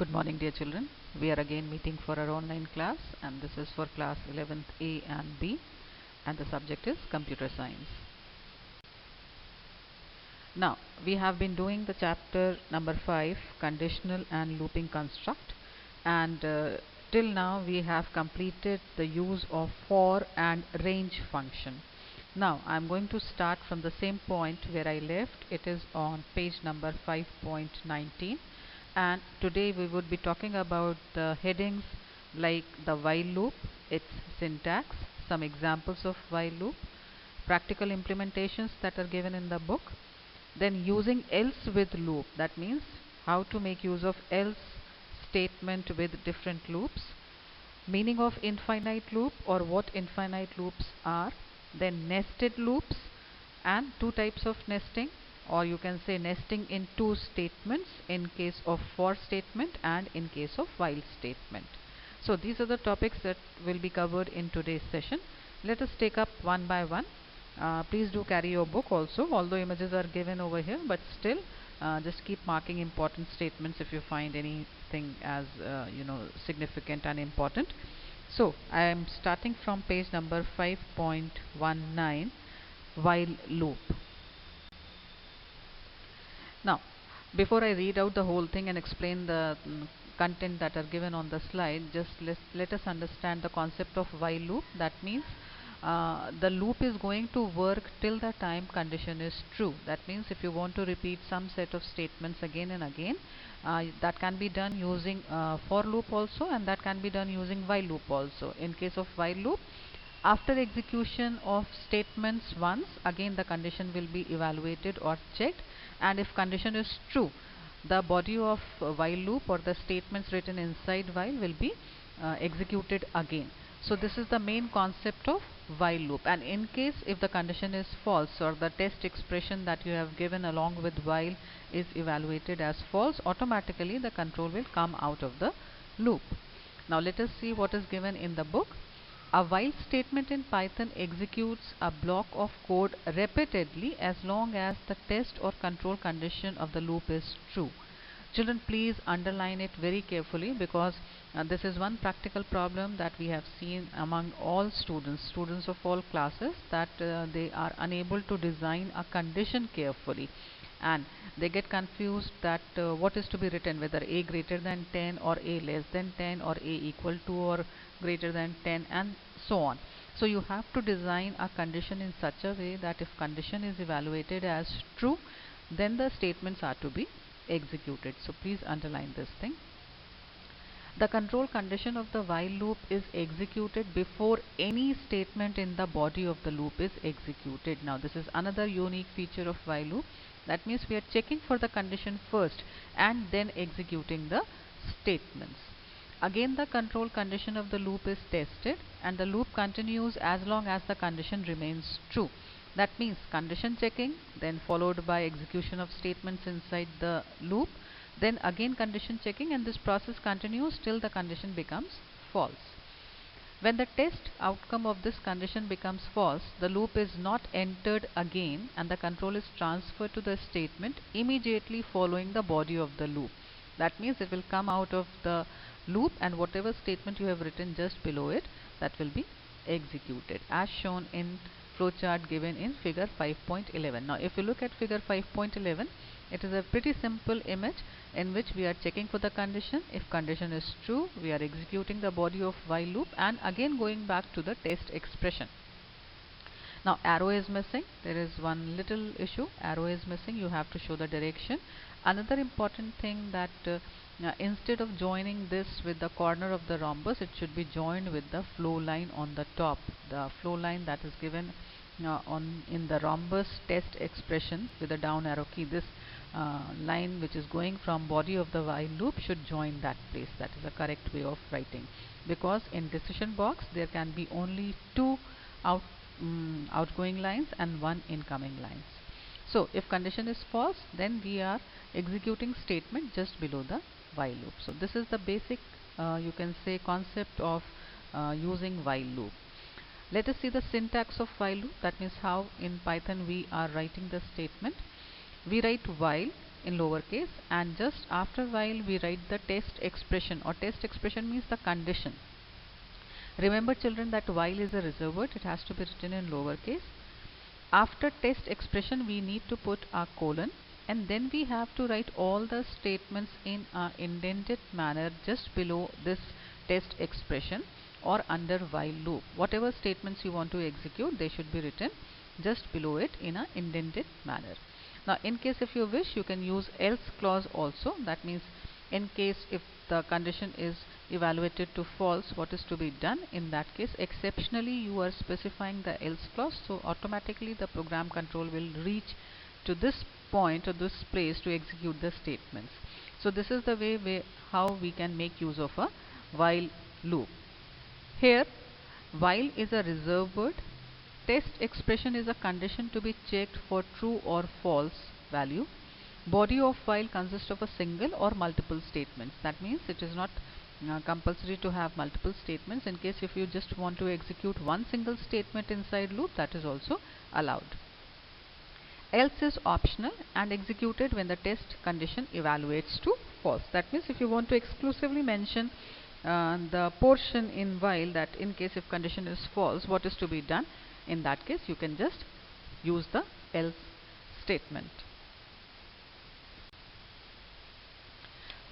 Good morning, dear children. We are again meeting for our online class, and this is for class 11th A and B, and the subject is computer science. Now, we have been doing the chapter number 5, conditional and looping construct, and till now we have completed the use of for and range function. Now, I am going to start from the same point where I left. It is on page number 5.19, and today we would be talking about the headings like the while loop, its syntax, some examples of while loop, practical implementations that are given in the book, then using else with loop, that means how to make use of else statement with different loops, meaning of infinite loop or what infinite loops are, then nested loops and two types of nesting, or you can say nesting in two statements in case of for statement and in case of while statement. So these are the topics that will be covered in today's session. Let us take up one by one. Please do carry your book also, although images are given over here, but still just keep marking important statements if you find anything as significant and important. So I am starting from page number 5.19, while loop. Now, before I read out the whole thing and explain the content that are given on the slide, just let us understand the concept of while loop. That means the loop is going to work till the time condition is true. That means if you want to repeat some set of statements again and again, that can be done using for loop also, and that can be done using while loop also. In case of while loop, after execution of statements once, again the condition will be evaluated or checked, and if condition is true, the body of while loop or the statements written inside while will be executed again. So this is the main concept of while loop, and in case if the condition is false or the test expression that you have given along with while is evaluated as false, automatically the control will come out of the loop. Now let us see what is given in the book. A while statement in Python executes a block of code repeatedly as long as the test or control condition of the loop is true. Children, please underline it very carefully, because this is one practical problem that we have seen among all students of all classes, that they are unable to design a condition carefully, and they get confused that what is to be written, whether a greater than 10 or a less than 10 or a equal to or greater than 10 and so on. So you have to design a condition in such a way that if condition is evaluated as true, then the statements are to be executed. So please underline this thing. The control condition of the while loop is executed before any statement in the body of the loop is executed. Now this is another unique feature of while loop. That means we are checking for the condition first and then executing the statements. Again, the control condition of the loop is tested, and the loop continues as long as the condition remains true. That means condition checking, then followed by execution of statements inside the loop, then again condition checking, and this process continues till the condition becomes false. When the test outcome of this condition becomes false, the loop is not entered again and the control is transferred to the statement immediately following the body of the loop. That means it will come out of the loop, and whatever statement you have written just below it, that will be executed as shown in flowchart given in figure 5.11. Now if you look at figure 5.11, it is a pretty simple image in which we are checking for the condition. If condition is true, we are executing the body of while loop and again going back to the test expression. Now arrow is missing. There is one little issue. Arrow is missing. You have to show the direction. Another important thing, that instead of joining this with the corner of the rhombus, it should be joined with the flow line on the top. The flow line that is given in the rhombus test expression with the down arrow key. This line which is going from body of the while loop should join that place. That is the correct way of writing, because in decision box there can be only two outgoing lines and one incoming lines. So if condition is false, then we are executing statement just below the while loop. So this is the basic you can say concept of using while loop. Let us see the syntax of while loop. That means how in Python we are writing the statement. We write while, in lowercase, and just after while we write the test expression, or test expression means the condition. Remember children that while is a reserved word, it has to be written in lowercase. After test expression we need to put a colon, and then we have to write all the statements in a indented manner just below this test expression or under while loop. Whatever statements you want to execute, they should be written just below it in a indented manner. Now in case if you wish, you can use else clause also. That means in case if the condition is evaluated to false, what is to be done in that case? Exceptionally you are specifying the else clause, so automatically the program control will reach to this point or this place to execute the statements. So this is the way how we can make use of a while loop. Here while is a reserved word. Test expression is a condition to be checked for true or false value. Body of while consists of a single or multiple statements. That means it is not compulsory to have multiple statements. In case if you just want to execute one single statement inside loop, that is also allowed. Else is optional and executed when the test condition evaluates to false. That means if you want to exclusively mention the portion in while, that in case if condition is false, what is to be done, in that case you can just use the else statement.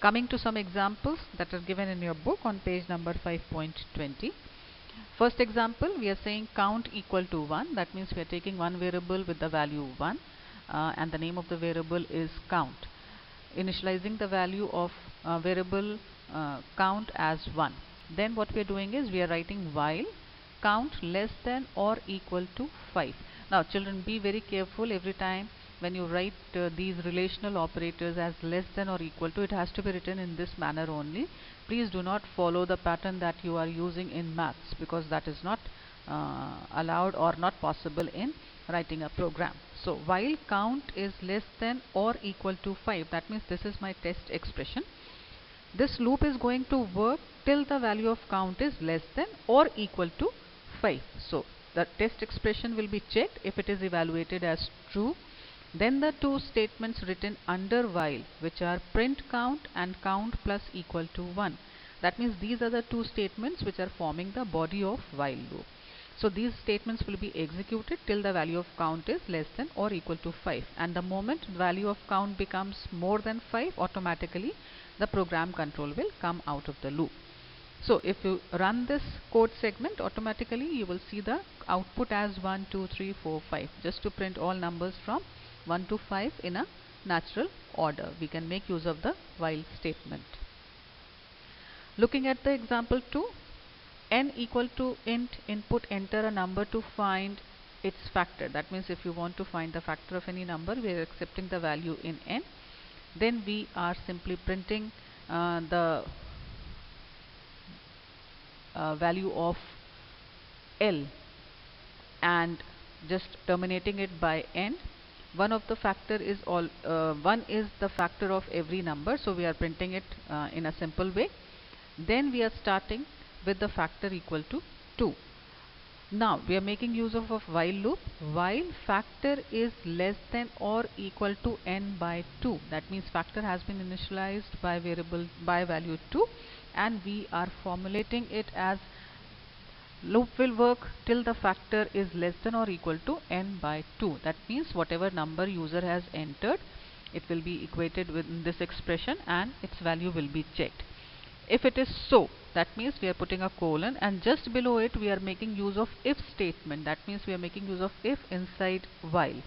Coming to some examples that are given in your book on page number 5.20. First example, we are saying count equal to 1. That means we are taking one variable with the value 1 and the name of the variable is count. Initializing the value of variable count as 1. Then what we are doing is we are writing while count less than or equal to 5. Now children, be very careful every time when you write these relational operators as less than or equal to, it has to be written in this manner only. Please do not follow the pattern that you are using in maths, because that is not allowed or not possible in writing a program. So while count is less than or equal to 5, that means this is my test expression. This loop is going to work till the value of count is less than or equal to 5. So the test expression will be checked. If it is evaluated as true, then the two statements written under while, which are print count and count plus equal to 1. That means these are the two statements which are forming the body of while loop. So these statements will be executed till the value of count is less than or equal to 5. And the moment value of count becomes more than 5, automatically the program control will come out of the loop. So if you run this code segment, automatically you will see the output as 1, 2, 3, 4, 5, just to print all numbers from 1 to 5 in a natural order. We can make use of the while statement. Looking at the example 2, n equal to int, input enter a number to find its factor. That means if you want to find the factor of any number, we are accepting the value in n. Then we are simply printing the value of L and just terminating it by n. One of the factor is one is the factor of every number, so we are printing it in a simple way. Then we are starting with the factor equal to 2. Now we are making use of a while loop. While factor is less than or equal to n by 2, that means factor has been initialized by variable by value 2, and we are formulating it as loop will work till the factor is less than or equal to n by 2. That means whatever number user has entered, it will be equated with this expression and its value will be checked. If it is so, that means we are putting a colon, and just below it we are making use of if statement. That means we are making use of if inside while.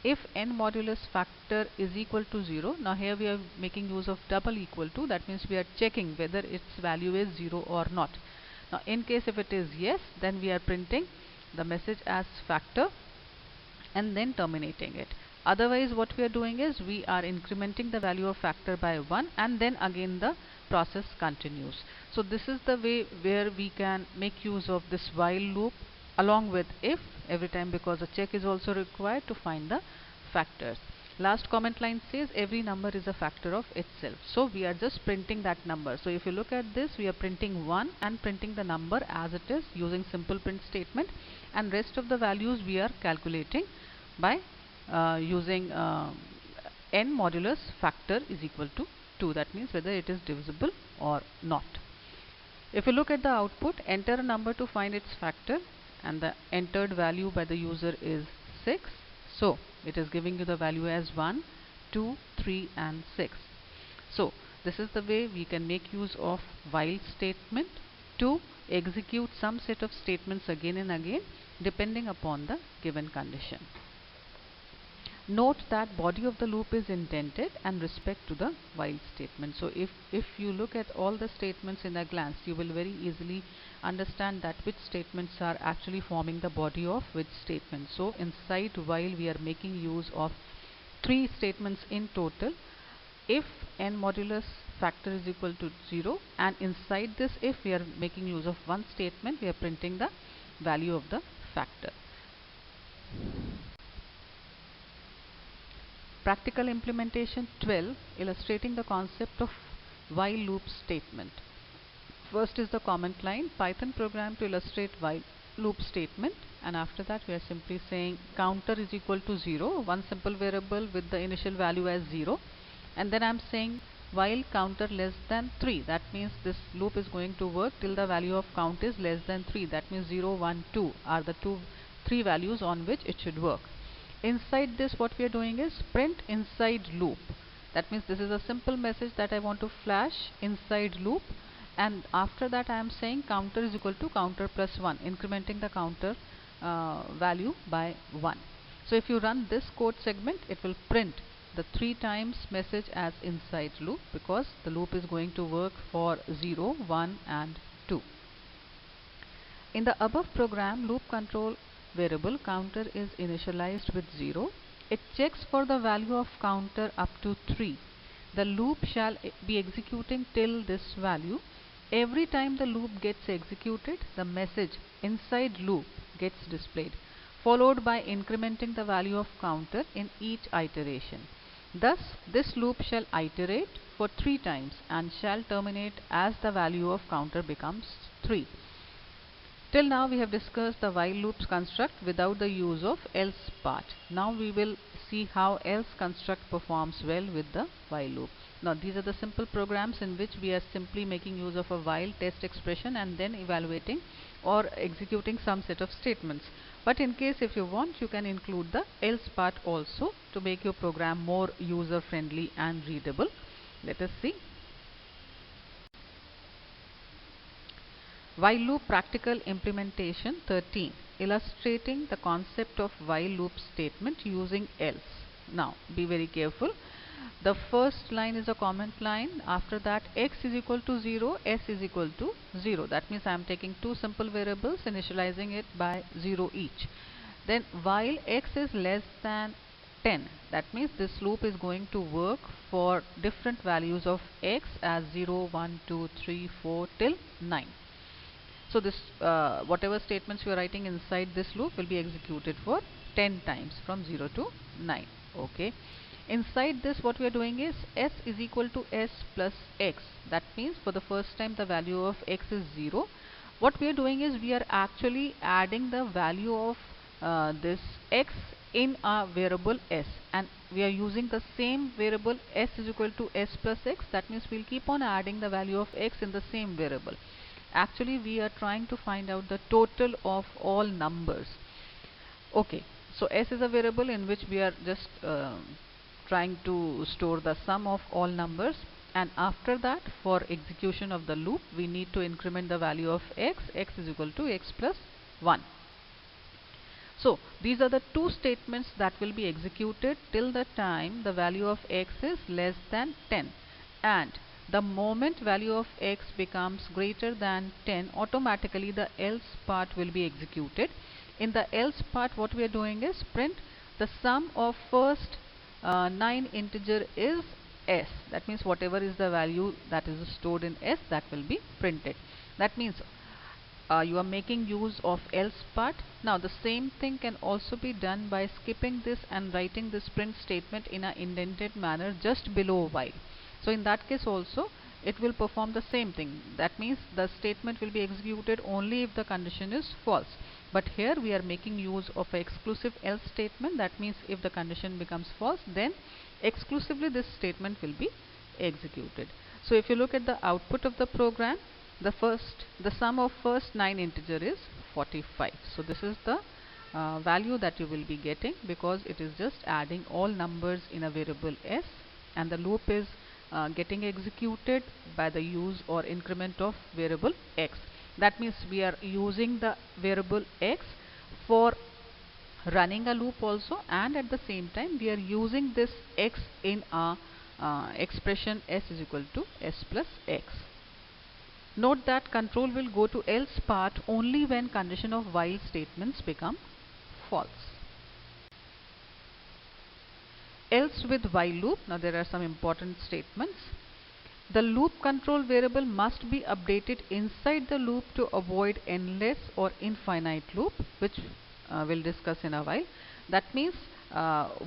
If n modulus factor is equal to 0, now here we are making use of double equal to, that means we are checking whether its value is 0 or not. Now in case if it is yes, then we are printing the message as factor and then terminating it. Otherwise what we are doing is we are incrementing the value of factor by 1, and then again the process continues. So this is the way where we can make use of this while loop along with if every time, because a check is also required to find the factors. Last comment line says every number is a factor of itself. So we are just printing that number. So if you look at this, we are printing 1 and printing the number as it is using simple print statement, and rest of the values we are calculating by using n modulus factor is equal to 2. That means whether it is divisible or not. If you look at the output, enter a number to find its factor, and the entered value by the user is 6. So it is giving you the value as 1, 2, 3 and 6. So this is the way we can make use of while statement to execute some set of statements again and again depending upon the given condition. Note that body of the loop is indented and respect to the while statement. So if you look at all the statements in a glance, you will very easily understand that which statements are actually forming the body of which statement. So inside while we are making use of 3 statements in total. If n modulus factor is equal to 0, and inside this if we are making use of one statement, we are printing the value of the factor. Practical implementation 12, illustrating the concept of while loop statement. First is the comment line, Python program to illustrate while loop statement, and after that we are simply saying counter is equal to 0, one simple variable with the initial value as 0, and then I am saying while counter less than 3. That means this loop is going to work till the value of count is less than 3. That means 0, 1, 2 are the 3 values on which it should work. Inside this what we are doing is print inside loop. That means this is a simple message that I want to flash inside loop, and after that I am saying counter is equal to counter plus 1, incrementing the counter value by 1. So if you run this code segment, it will print the 3 times message as inside loop, because the loop is going to work for 0, 1 and 2. In the above program, loop control variable counter is initialized with 0. It checks for the value of counter up to 3. The loop shall be executing till this value. Every time the loop gets executed, the message inside loop gets displayed, followed by incrementing the value of counter in each iteration. Thus, this loop shall iterate for 3 times and shall terminate as the value of counter becomes 3. Till now we have discussed the while loops construct without the use of else part. Now we will see how else construct performs well with the while loop. Now these are the simple programs in which we are simply making use of a while test expression and then evaluating or executing some set of statements. But in case if you want, you can include the else part also to make your program more user friendly and readable. Let us see. While loop practical implementation 13, illustrating the concept of while loop statement using else. Now be very careful. The first line is a comment line. After that, x is equal to 0, s is equal to 0. That means I am taking 2 simple variables, initializing it by 0 each. Then while x is less than 10, that means this loop is going to work for different values of x as 0, 1, 2, 3, 4 till 9. So this whatever statements you are writing inside this loop will be executed for 10 times from 0 to 9. Okay. Inside this what we are doing is s is equal to s plus x. That means for the first time the value of x is 0. What we are doing is we are actually adding the value of this x in our variable s, and we are using the same variable s is equal to s plus x. That means we'll keep on adding the value of x in the same variable. Actually we are trying to find out the total of all numbers. Okay, so s is a variable in which we are just trying to store the sum of all numbers, and after that for execution of the loop we need to increment the value of x. X is equal to x plus 1. So these are the 2 statements that will be executed till the time the value of x is less than 10, and the moment value of x becomes greater than 10, automatically the else part will be executed. In the else part what we are doing is print the sum of first 9 integer is s. That means whatever is the value that is stored in s, that will be printed. That means you are making use of else part. Now the same thing can also be done by skipping this and writing this print statement in an indented manner just below while. So in that case also it will perform the same thing. That means the statement will be executed only if the condition is false. But here we are making use of an exclusive else statement. That means if the condition becomes false, then exclusively this statement will be executed. So if you look at the output of the program, the sum of first 9 integer is 45. So this is the value that you will be getting, because it is just adding all numbers in a variable s, and the loop is getting executed by the use or increment of variable x. That means we are using the variable x for running a loop also, and at the same time we are using this x in a expression s is equal to s plus x. Note that control will go to else part only when condition of while statements become false. Else with while loop. Now there are some important statements. The loop control variable must be updated inside the loop to avoid endless or infinite loop, which we'll discuss in a while. That means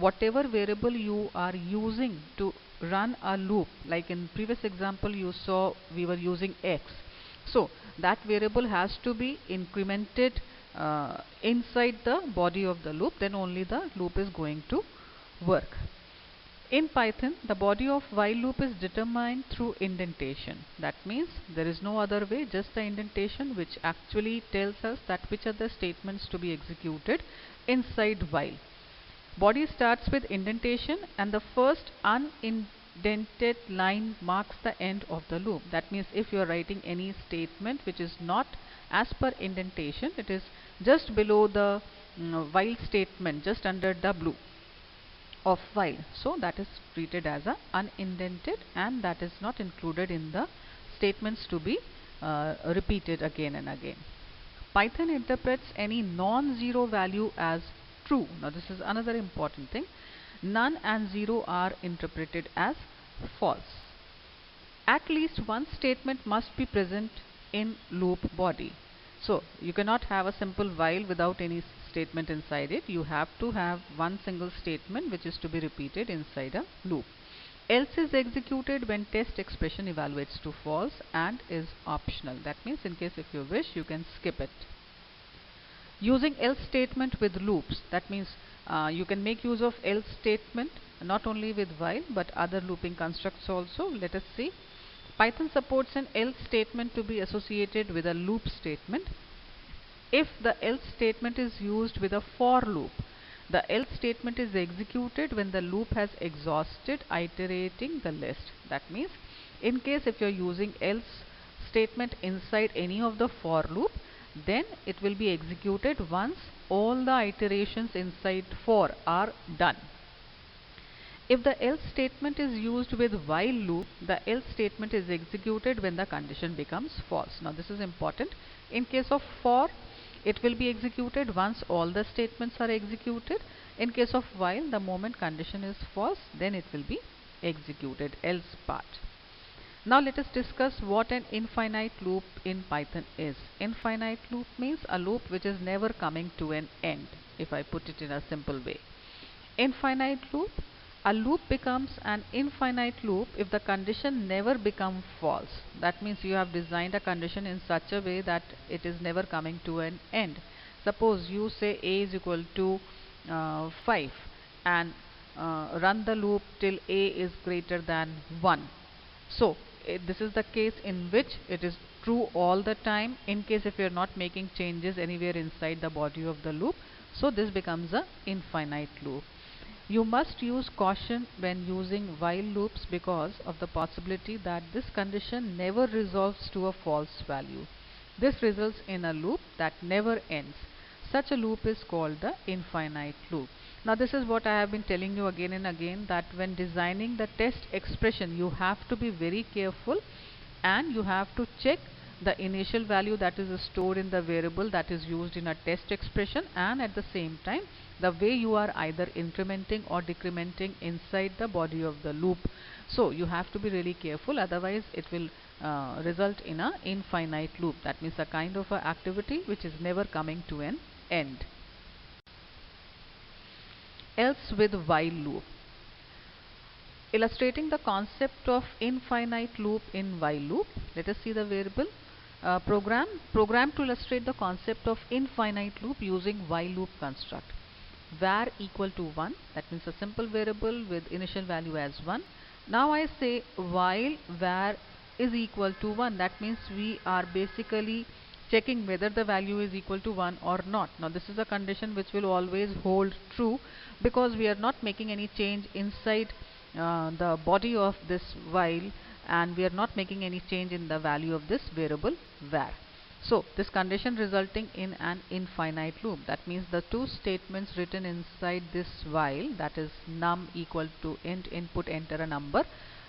whatever variable you are using to run a loop, like in previous example you saw we were using x, so that variable has to be incremented inside the body of the loop, then only the loop is going to work. In Python, the body of while loop is determined through indentation. That means there is no other way, just the indentation, which actually tells us that which are the statements to be executed inside while. Body starts with indentation, and the first unindented line marks the end of the loop. That means if you are writing any statement which is not as per indentation, it is just below the while statement, just under W of while, so that is treated as a unindented, and that is not included in the statements to be repeated again and again. Python interprets any non-zero value as true. Now this is another important thing. None and 0 are interpreted as false. At least one statement must be present in loop body. So you cannot have a simple while without any statement inside it. You have to have one single statement which is to be repeated inside a loop. Else is executed when test expression evaluates to false and is optional. That means in case if you wish, you can skip it. Using else statement with loops. That means you can make use of else statement not only with while but other looping constructs also. Let us see. Python supports an else statement to be associated with a loop statement. If the else statement is used with a for loop, the else statement is executed when the loop has exhausted iterating the list. That means in case if you are using else statement inside any of the for loop, then it will be executed once all the iterations inside for are done. If the else statement is used with while loop, the else statement is executed when the condition becomes false. Now this is important. In case of for, it will be executed once all the statements are executed. In case of while, the moment condition is false, then it will be executed, else part. Now let us discuss what an infinite loop in Python is. Infinite loop means a loop which is never coming to an end, if I put it in a simple way. Infinite loop. A loop becomes an infinite loop if the condition never becomes false. That means you have designed a condition in such a way that it is never coming to an end. Suppose you say a is equal to 5 and run the loop till a is greater than 1. So this is the case in which it is true all the time, in case if you are not making changes anywhere inside the body of the loop. So this becomes a infinite loop. You must use caution when using while loops because of the possibility that this condition never resolves to a false value. This results in a loop that never ends. Such a loop is called the infinite loop. Now this is what I have been telling you again and again, that when designing the test expression, you have to be very careful and you have to check the initial value that is stored in the variable that is used in a test expression, and at the same time the way you are either incrementing or decrementing inside the body of the loop. So you have to be really careful, otherwise it will result in a infinite loop. That means a kind of a activity which is never coming to an end. Else with while loop. Illustrating the concept of infinite loop in while loop, let us see the variable program to illustrate the concept of infinite loop using while loop construct. var equal to 1, that means a simple variable with initial value as 1. Now I say while var is equal to 1, that means we are basically checking whether the value is equal to 1 or not. Now this is a condition which will always hold true because we are not making any change inside the body of this while, and we are not making any change in the value of this variable var. So this condition resulting in an infinite loop, that means the two statements written inside this while, that is num equal to int input enter a number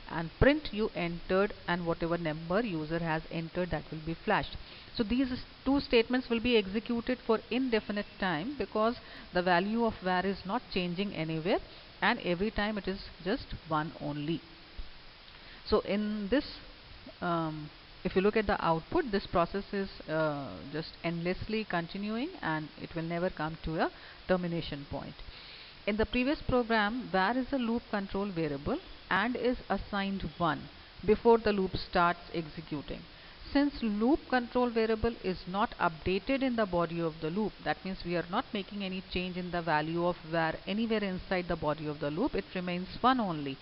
and print you entered, and whatever number user has entered that will be flashed. So these two statements will be executed for indefinite time because the value of var is not changing anywhere, and every time it is just 1 only. So in this, if you look at the output, this process is just endlessly continuing and it will never come to a termination point. In the previous program, var is a loop control variable and is assigned 1 before the loop starts executing. Since loop control variable is not updated in the body of the loop, that means we are not making any change in the value of var anywhere inside the body of the loop, it remains 1 only.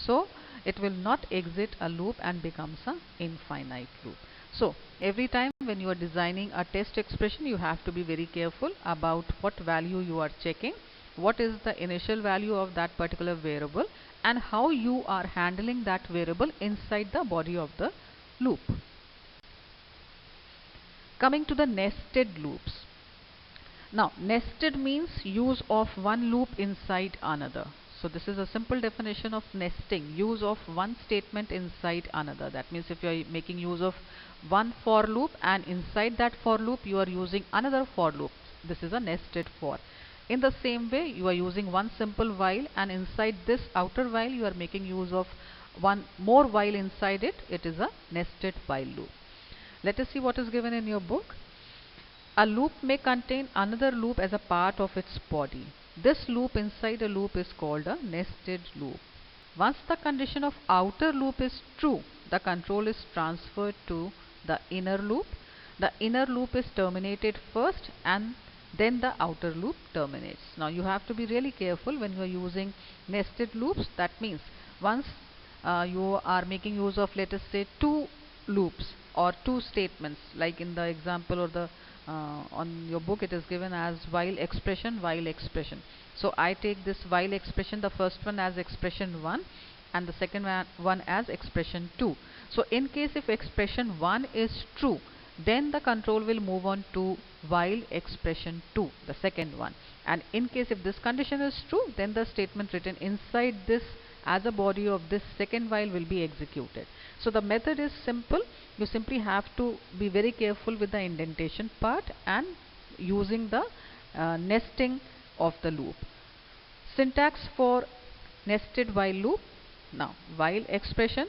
So it will not exit a loop and becomes an infinite loop. So every time when you are designing a test expression, you have to be very careful about what value you are checking, what is the initial value of that particular variable, and how you are handling that variable inside the body of the loop. Coming to the nested loops. Now nested means use of one loop inside another. So this is a simple definition of nesting, use of one statement inside another. That means if you are making use of one for loop and inside that for loop you are using another for loop, this is a nested for. In the same way, you are using one simple while and inside this outer while you are making use of one more while inside it, it is a nested while loop. Let us see what is given in your book. A loop may contain another loop as a part of its body. This loop inside a loop is called a nested loop. Once the condition of outer loop is true, the control is transferred to the inner loop. The inner loop is terminated first and then the outer loop terminates. Now you have to be really careful when you are using nested loops. That means once you are making use of, let us say, two loops or two statements, like in the example or the on your book it is given as while expression, while expression. So I take this while expression, the first one as expression 1 and the second one as expression 2. So in case if expression 1 is true, then the control will move on to while expression 2, the second one, and in case if this condition is true, then the statement written inside this as a body of this second while will be executed. So the method is simple. You simply have to be very careful with the indentation part and using the nesting of the loop. Syntax for nested while loop. Now while expression,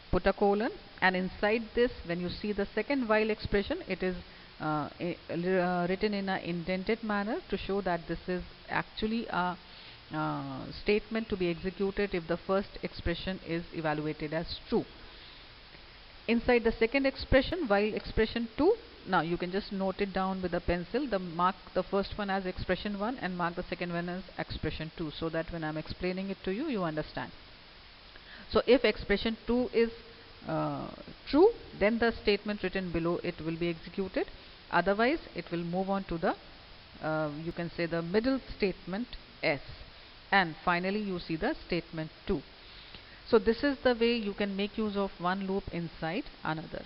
put a colon, and inside this when you see the second while expression, it is written in an indented manner to show that this is actually a statement to be executed if the first expression is evaluated as true. Inside the second expression, while expression 2, now you can just note it down with a pencil, mark the first one as expression 1 and mark the second one as expression 2, so that when I am explaining it to you, you understand. So if expression 2 is true, then the statement written below it will be executed. Otherwise it will move on to the you can say the middle statement S, and finally you see the statement 2. So this is the way you can make use of one loop inside another.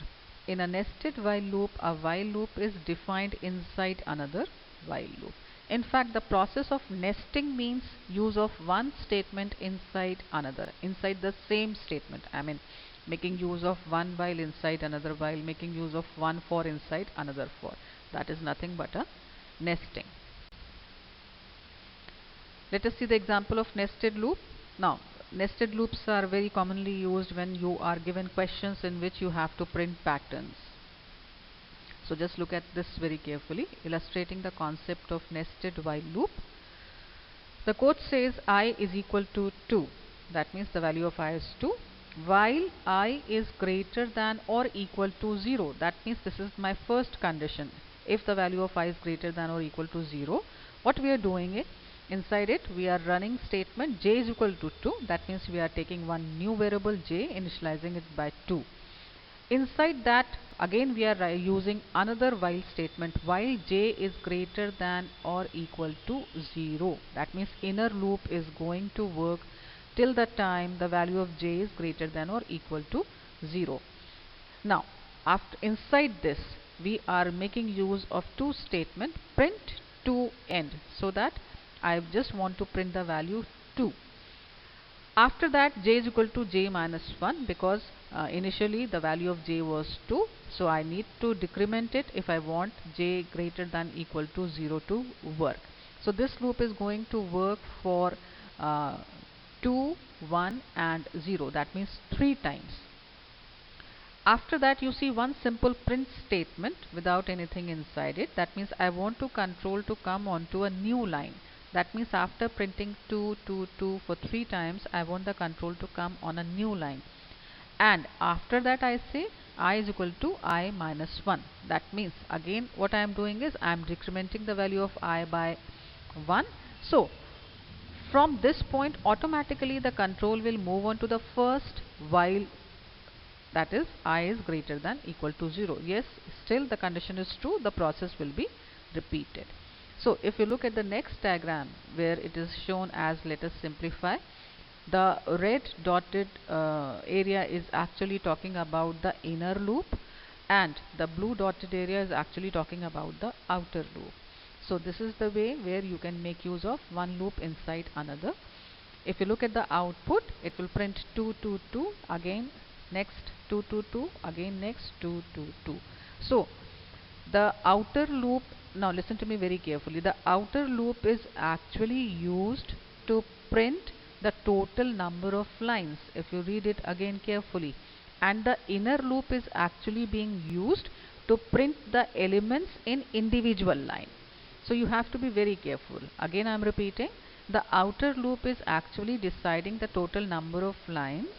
In a nested while loop, a while loop is defined inside another while loop. In fact, the process of nesting means use of one statement inside another, inside the same statement. I mean, making use of one while inside another while, making use of one for inside another for. That is nothing but a nesting. Let us see the example of nested loop. Now, nested loops are very commonly used when you are given questions in which you have to print patterns. So just look at this very carefully, illustrating the concept of nested while loop. The code says I is equal to 2. That means the value of I is 2. While I is greater than or equal to 0. That means this is my first condition. If the value of I is greater than or equal to 0, what we are doing is Inside it, we are running statement j is equal to 2. That means we are taking one new variable j, initializing it by 2. Inside that, again we are using another while statement while j is greater than or equal to 0. That means inner loop is going to work till the time the value of j is greater than or equal to 0. Now, after inside this, we are making use of two statement print to end, so that I just want to print the value 2. After that, j is equal to j minus 1, because initially the value of j was 2, so I need to decrement it if I want j greater than equal to 0 to work. So this loop is going to work for 2, 1 and 0, that means 3 times. After that, you see one simple print statement without anything inside it. That means I want to control to come onto a new line. That means after printing 2, 2, 2 for 3 times, I want the control to come on a new line. And after that, I say I is equal to I minus 1. That means again what I am doing is I am decrementing the value of I by 1. So from this point, automatically the control will move on to the first while, that is I is greater than equal to 0. Yes, still the condition is true, the process will be repeated. So if you look at the next diagram where it is shown as, let us simplify, the red dotted area is actually talking about the inner loop, and the blue dotted area is actually talking about the outer loop. So this is the way where you can make use of one loop inside another. If you look at the output, it will print 2, 2, 2, again next 2, 2, 2, again next 2, 2, 2. So the outer loop, now listen to me very carefully, the outer loop is actually used to print the total number of lines, if you read it again carefully, and the inner loop is actually being used to print the elements in individual line. So you have to be very careful. Again I am repeating, the outer loop is actually deciding the total number of lines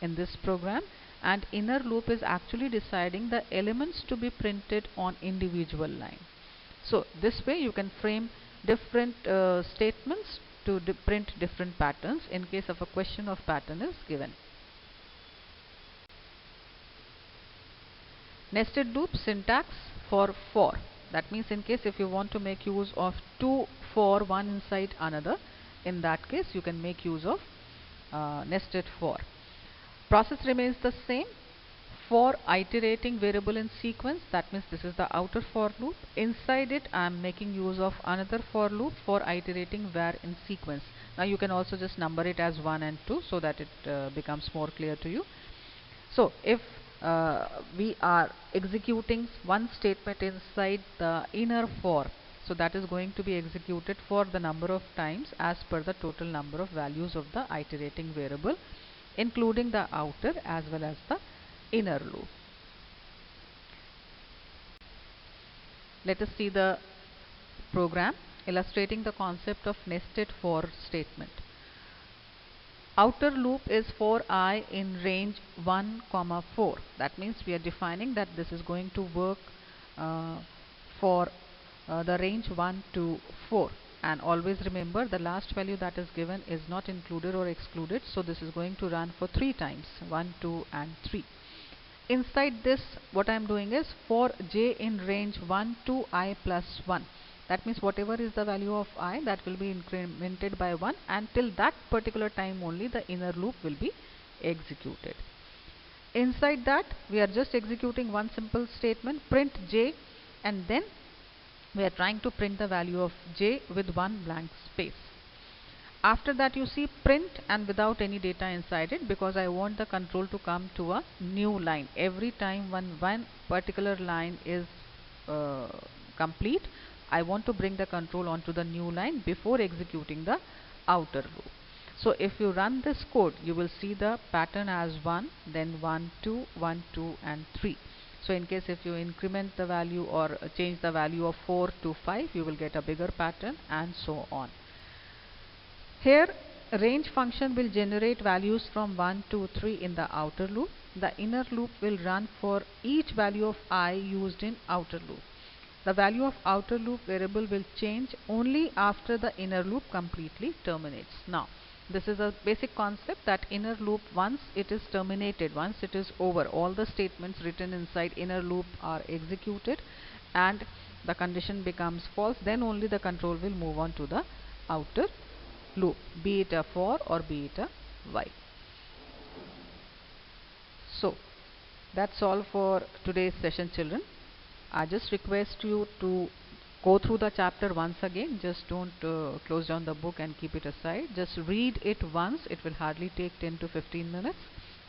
in this program, and inner loop is actually deciding the elements to be printed on individual line. So this way you can frame different statements to print different patterns in case of a question of pattern is given. Nested loop syntax for. That means in case if you want to make use of two for one inside another, in that case you can make use of nested for. Process remains the same. For iterating variable in sequence, that means this is the outer for loop. Inside it I am making use of another for loop for iterating var in sequence. Now you can also just number it as 1 and 2 so that it becomes more clear to you. So if we are executing one statement inside the inner for, so that is going to be executed for the number of times as per the total number of values of the iterating variable, including the outer as well as the inner loop. Let us see the program illustrating the concept of nested for statement. Outer loop is for I in range 1, 4. That means we are defining that this is going to work for the range 1 to 4. And always remember, the last value that is given is not included or excluded, so this is going to run for 3 times, 1, 2 and 3. Inside this, what I am doing is for j in range 1 to I plus 1. That means whatever is the value of I, that will be incremented by 1, and till that particular time only the inner loop will be executed. Inside that, we are just executing one simple statement, print j, and then we are trying to print the value of j with one blank space. After that, you see print and without any data inside it, because I want the control to come to a new line. Every time one particular line is complete, I want to bring the control onto the new line before executing the outer loop. So if you run this code, you will see the pattern as 1, then 1, 2, 1, 2 and 3. So in case if you increment the value or change the value of 4 to 5, you will get a bigger pattern, and so on. Here range function will generate values from 1 to 3 in the outer loop. The inner loop will run for each value of I used in outer loop. The value of outer loop variable will change only after the inner loop completely terminates. Now, this is a basic concept that inner loop, once it is terminated, once it is over, all the statements written inside inner loop are executed and the condition becomes false, then only the control will move on to the outer loop, be it a for or be it a while. So, that's all for today's session, children. I just request you to go through the chapter once again. Just don't close down the book and keep it aside. Just read it once. It will hardly take 10 to 15 minutes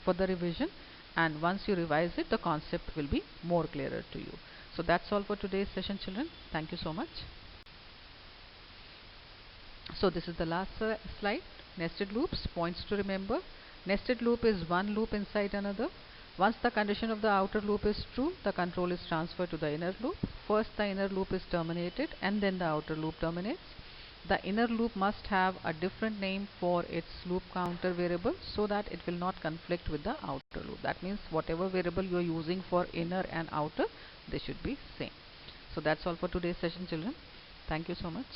for the revision, and once you revise it, the concept will be more clearer to you. So that's all for today's session, children. Thank you so much. So this is the last slide. Nested loops, points to remember. Nested loop is one loop inside another. Once the condition of the outer loop is true, the control is transferred to the inner loop. First the inner loop is terminated and then the outer loop terminates. The inner loop must have a different name for its loop counter variable so that it will not conflict with the outer loop. That means whatever variable you are using for inner and outer, they should be same. So that's all for today's session, children. Thank you so much.